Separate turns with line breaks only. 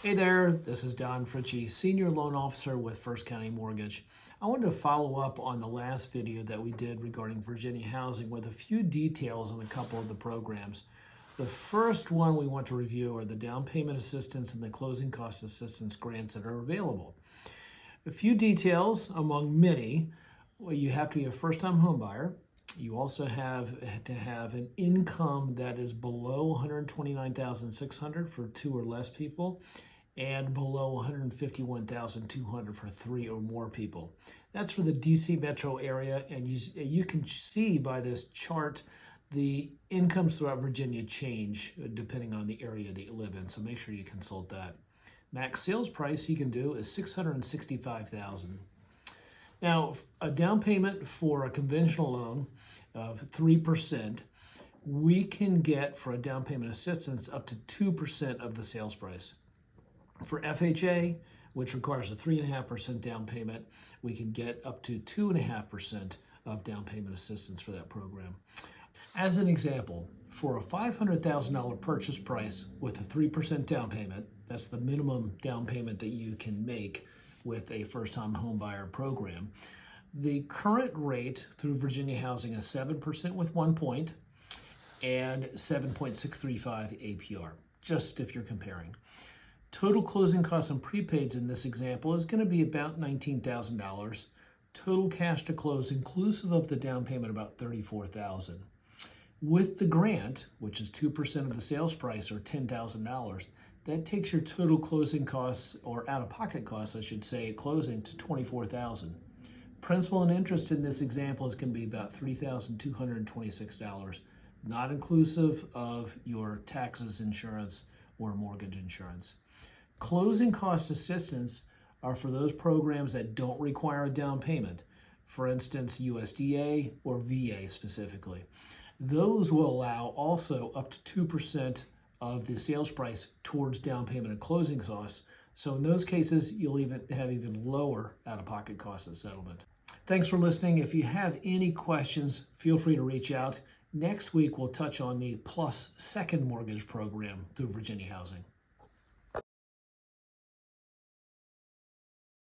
Hey there, this is Don Fritchie, Senior Loan Officer with First County Mortgage. I wanted to follow up on the last video that we did regarding Virginia housing with a few details on a couple of the programs. The first one we want to review are the down payment assistance and the closing cost assistance grants that are available. A few details among many. Well, you have to be a first-time home buyer. You also have to have an income that is below $129,600 for 2 or less people, and below $151,200 for 3 or more people. That's for the DC metro area, and you can see by this chart the incomes throughout Virginia change depending on the area that you live in, so make sure you consult that. Max sales price you can do is $665,000. Now, a down payment for a conventional loan of 3%, we can get for a down payment assistance up to 2% of the sales price. For FHA, which requires a 3.5% down payment, we can get up to 2.5% of down payment assistance for that program. As an example, for a $500,000 purchase price with a 3% down payment, that's the minimum down payment that you can make with a first-time home buyer program. The current rate through Virginia Housing is 7% with 1 point and 7.635 APR, just if you're comparing. Total closing costs and prepaids in this example is going to be about $19,000. Total cash to close, inclusive of the down payment, about $34,000. With the grant, which is 2% of the sales price or $10,000, that takes your total closing costs, or out-of-pocket costs, I should say, at closing to $24,000. Principal and interest in this example is going to be about $3,226, not inclusive of your taxes, insurance, or mortgage insurance. Closing cost assistance are for those programs that don't require a down payment, for instance, USDA or VA specifically. Those will allow also up to 2% of the sales price towards down payment and closing costs. So in those cases, you'll have even lower out-of-pocket costs at settlement. Thanks for listening. If you have any questions, feel free to reach out. Next week, we'll touch on the Plus Second Mortgage program through Virginia Housing.